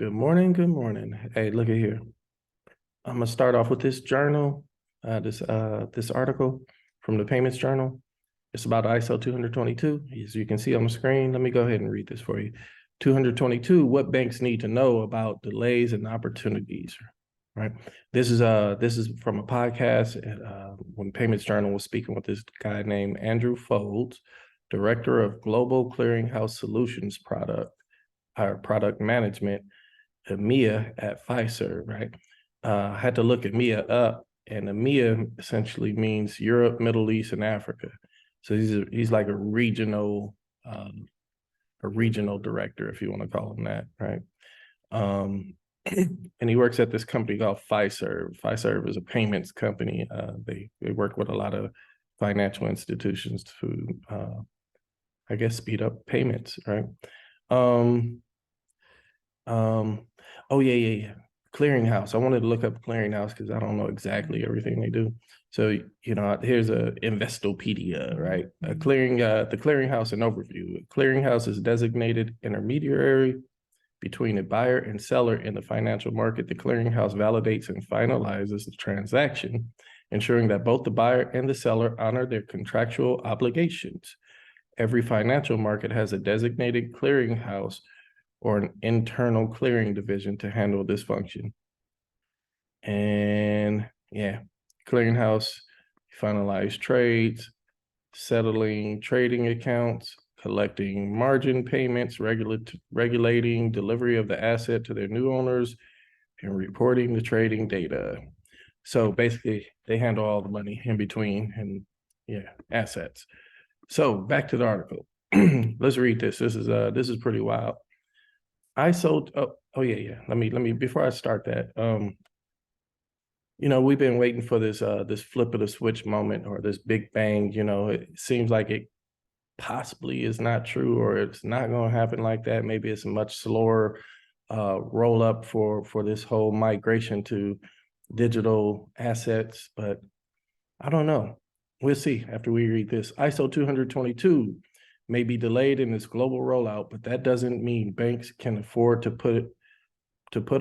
Good morning. Good morning. Hey, look at here. I'm gonna start off with this journal, this article from the Payments Journal. It's about ISO 20022. As you can see on the screen, let me go ahead and read this for you. 222, what banks need to know about delays and opportunities, right? This is from a podcast when Payments Journal was speaking with this guy named Andrew Foulds, Director of Global Clearinghouse Solutions Product Management, EMEA at Fiserv, right? I had to look EMEA up, and EMEA essentially means Europe, Middle East, and Africa. So he's like a regional director, if you want to call him that, right? And he works at this company called Fiserv. Fiserv is a payments company. They work with a lot of financial institutions to, I guess, speed up payments, right? Oh yeah. Clearinghouse. I wanted to look up Clearinghouse because I don't know exactly everything they do. So, here's a Investopedia, right? The Clearinghouse, an overview. A clearinghouse is designated intermediary between a buyer and seller in the financial market. The clearinghouse validates and finalizes the transaction, ensuring that both the buyer and the seller honor their contractual obligations. Every financial market has a designated clearinghouse or an internal clearing division to handle this function. And yeah, clearinghouse finalize trades, settling trading accounts, collecting margin payments, regulating delivery of the asset to their new owners, and reporting the trading data. So basically, they handle all the money in between and assets. So back to the article. Let's read this. This is pretty wild. ISO. Oh yeah. Let me before I start that. We've been waiting for this flip of the switch moment or this big bang. It seems like it possibly is not true, or it's not going to happen like that. Maybe it's a much slower roll up for this whole migration to digital assets, but I don't know. We'll see after we read this. ISO 20022 may be delayed in its global rollout, but that doesn't mean banks can afford to put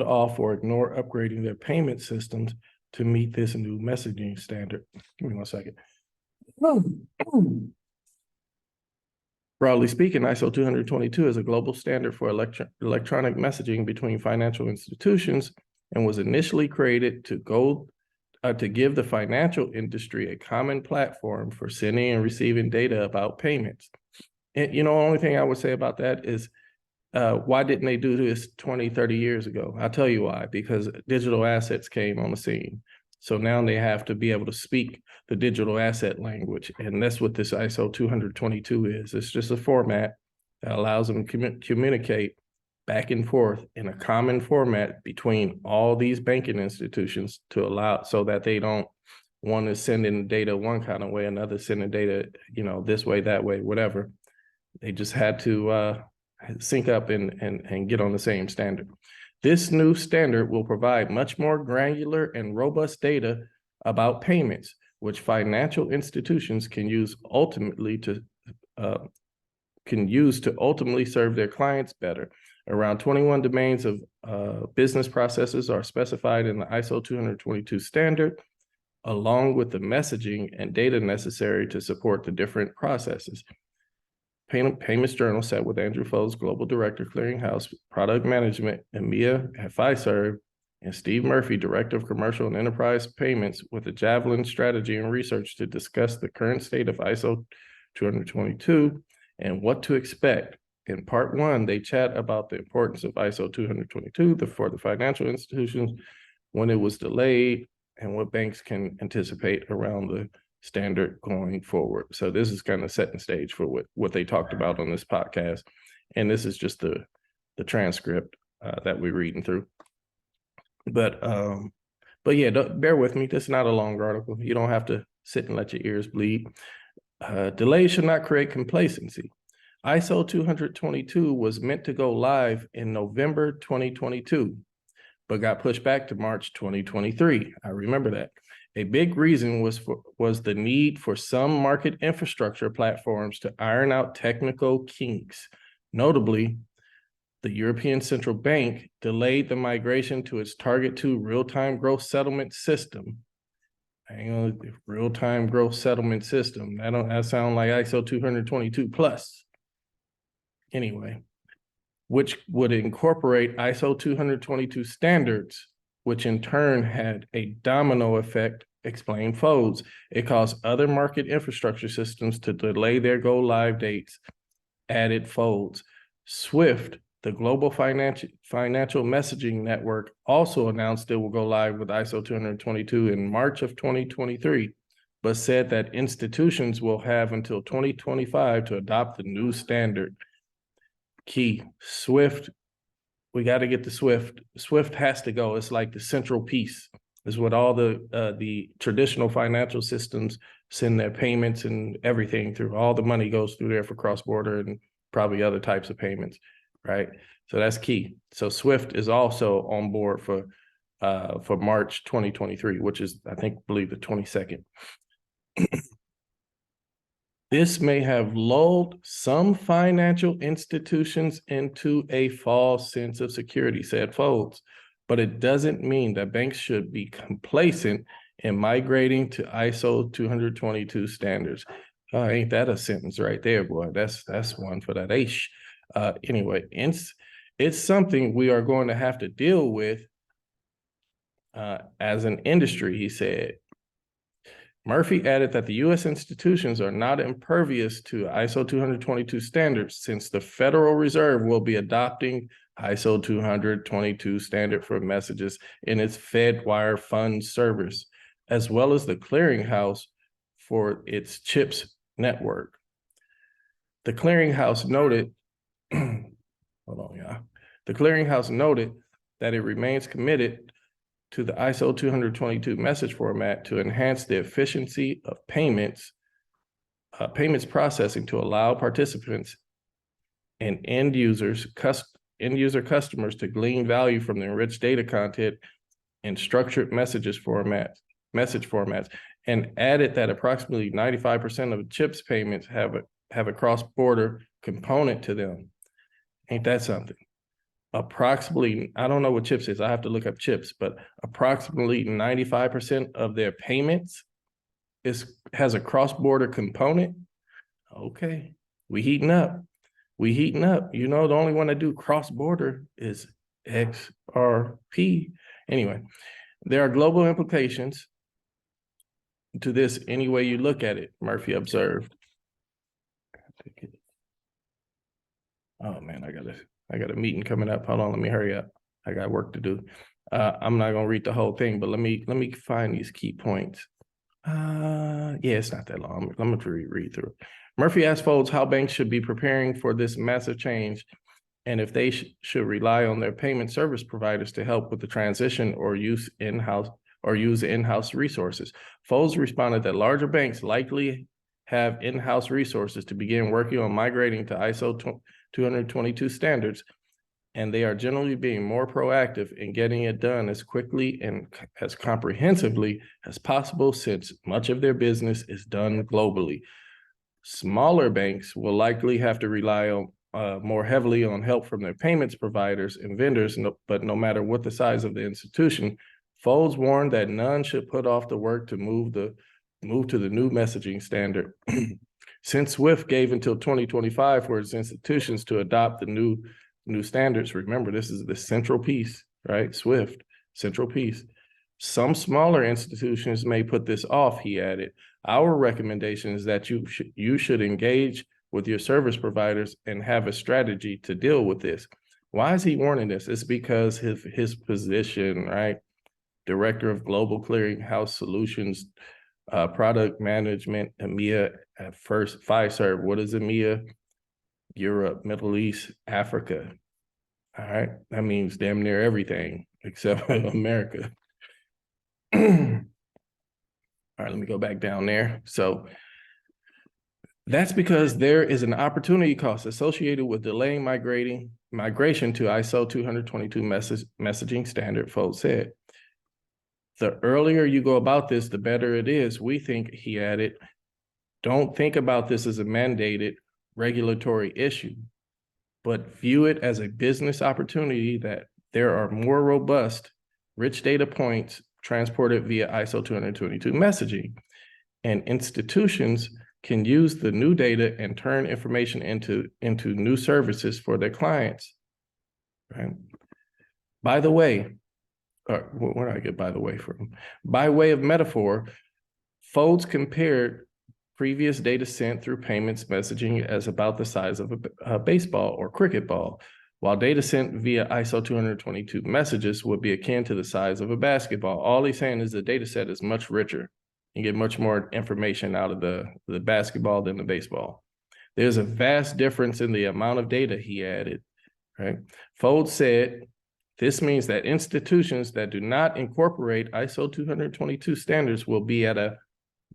off or ignore upgrading their payment systems to meet this new messaging standard. Give me 1 second. Broadly speaking, ISO 20022 is a global standard for electronic messaging between financial institutions and was initially created to give the financial industry a common platform for sending and receiving data about payments. And, the only thing I would say about that is, why didn't they do this 20, 30 years ago? I'll tell you why, because digital assets came on the scene. So now they have to be able to speak the digital asset language. And that's what this ISO 20022 is. It's just a format that allows them to communicate back and forth in a common format between all these banking institutions to allow so that they don't want to send in data one kind of way, another sending data, this way, that way, whatever. They just had to sync up and get on the same standard. This new standard will provide much more granular and robust data about payments, which financial institutions can use to ultimately serve their clients better. Around 21 domains of business processes are specified in the ISO 20022 standard, along with the messaging and data necessary to support the different processes. Payments Journal sat with Andrew Foulds, Global Director, Clearinghouse Product Management, EMEA at Fiserv, and Steve Murphy, Director of Commercial and Enterprise Payments with the Javelin Strategy and Research to discuss the current state of ISO 20022 and what to expect. In part one, they chat about the importance of ISO 20022 for the financial institutions, when it was delayed, and what banks can anticipate around the standard going forward. So this is kind of setting stage for what they talked about on this podcast. And this is just the transcript that we're reading through. But yeah, bear with me. This is not a long article. You don't have to sit and let your ears bleed. Delays should not create complacency. ISO 20022 was meant to go live in November 2022, but got pushed back to March 2023. I remember that. A big reason was the need for some market infrastructure platforms to iron out technical kinks. Notably, The European Central Bank delayed the migration to its Target 2 real-time gross settlement system. Hang on, real-time gross settlement system. That sound like ISO 20022 plus. Anyway, which would incorporate ISO 20022 standards, which in turn had a domino effect, explained Foulds. It caused other market infrastructure systems to delay their go-live dates, added Foulds. SWIFT, the global financial messaging network, also announced it will go live with ISO 20022 in March of 2023, but said that institutions will have until 2025 to adopt the new standard. Key, SWIFT, we got to get the SWIFT. SWIFT has to go. It's like the central piece. It's what all the traditional financial systems send their payments and everything through. All the money goes through there for cross-border and probably other types of payments, right? So that's key. So SWIFT is also on board for March 2023, which is, I believe the 22nd. This may have lulled some financial institutions into a false sense of security, said Foulds, but it doesn't mean that banks should be complacent in migrating to ISO 20022 standards. Ain't that a sentence right there, boy? That's one for that H. Anyway, it's something we are going to have to deal with as an industry, he said. Murphy added that the U.S. institutions are not impervious to ISO 20022 standards, since the Federal Reserve will be adopting ISO 20022 standard for messages in its Fedwire fund service, as well as the clearinghouse for its CHIPS network. The clearinghouse noted, The clearinghouse noted that it remains committed to the ISO 20022 message format to enhance the efficiency of payments processing to allow participants and end user customers to glean value from the enriched data content in structured message formats, and added that approximately 95% of CHIPS payments have a cross-border component to them. Ain't that something? Approximately, I don't know what CHIPS is, I have to look up CHIPS, but approximately 95% of their payments has a cross-border component. Okay, we heating up. You know, the only one that do cross-border is XRP. Anyway, there are global implications to this any way you look at it, Murphy observed. Oh man, I got a meeting coming up. Hold on, let me hurry up. I got work to do. I'm not gonna read the whole thing, but let me find these key points. Yeah, it's not that long. I'm gonna read through it. Murphy asked Foulds how banks should be preparing for this massive change, and if they should rely on their payment service providers to help with the transition or use in-house resources. Foulds responded that larger banks likely have in-house resources to begin working on migrating to ISO 20022 standards, and they are generally being more proactive in getting it done as quickly and as comprehensively as possible, since much of their business is done globally. Smaller banks will likely have to rely on more heavily on help from their payments providers and vendors, but no matter what the size of the institution, Foulds warned that none should put off the work to move to the new messaging standard. Since SWIFT gave until 2025 for its institutions to adopt the new standards, remember, this is the central piece, right? SWIFT, central piece. Some smaller institutions may put this off, he added. Our recommendation is that you should engage with your service providers and have a strategy to deal with this. Why is he warning this? It's because his position, right? Director of Global Clearinghouse Solutions, Product Management, EMEA at first, Fiserv. What is EMEA? Europe, Middle East, Africa. All right, that means damn near everything except America. All right, let me go back down there. So that's because there is an opportunity cost associated with delaying migration to ISO 20022 messaging standard, Foulds said. The earlier you go about this, the better it is. We think, he added, don't think about this as a mandated regulatory issue. but view it as a business opportunity that there are more robust, rich data points transported via ISO 20022 messaging. And institutions can use the new data and turn information into new services for their clients. Right? By the way, where did I get by the way from? By way of metaphor, Foulds compared previous data sent through payments messaging as about the size of a baseball or cricket ball, while data sent via ISO 20022 messages would be akin to the size of a basketball. All he's saying is the data set is much richer. You get much more information out of the basketball than the baseball. There's a vast difference in the amount of data he added, right? Foulds said, this means that institutions that do not incorporate ISO 20022 standards will be at a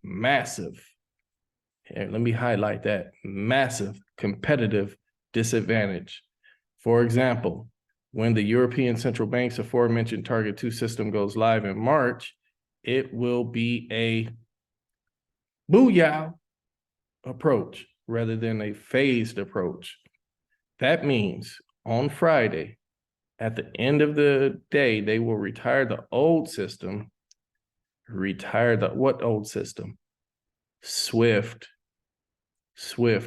massive, and let me highlight that, massive competitive disadvantage. For example, when the European Central Bank's aforementioned Target 2 system goes live in March, it will be a booyah approach rather than a phased approach. That means on Friday, at the end of the day, they will retire the old system. What old system? Swift.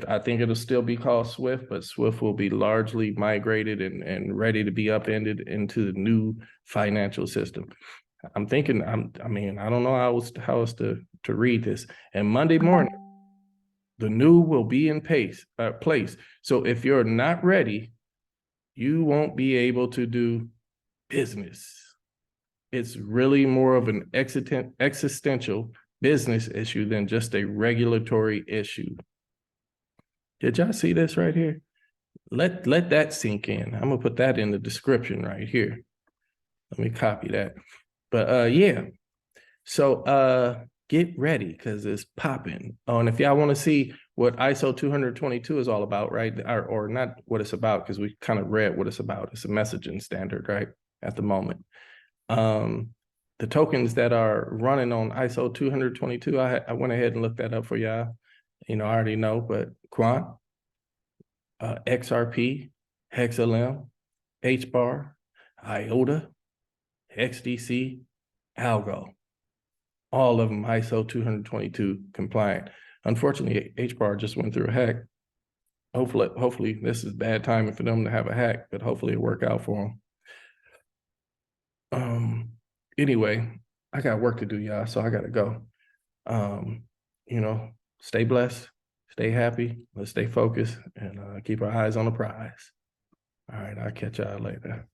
I think it'll still be called Swift, but Swift will be largely migrated and ready to be upended into the new financial system. I'm thinking, I don't know how else to read this. And Monday morning, the new will be in place. So if you're not ready, you won't be able to do business. It's really more of an existential business issue than just a regulatory issue. Did y'all see this right here? Let that sink in. I'm gonna put that in the description right here. Let me copy that. But yeah, so get ready because it's popping. Oh, and if y'all want to see what ISO 20022 is all about, right? Or not what it's about, because we kind of read what it's about. It's a messaging standard, right? At the moment. The tokens that are running on ISO 20022, I went ahead and looked that up for y'all. I already know, but Quant, XRP, HexLM, HBAR, IOTA, XDC, Algo, all of them ISO 20022 compliant. Unfortunately, HBAR just went through a hack. Hopefully this is bad timing for them to have a hack, but hopefully it work out for them. Anyway, I got work to do, y'all, so I gotta go. Stay blessed, stay happy, let's stay focused, and keep our eyes on the prize. All right, I'll catch y'all later.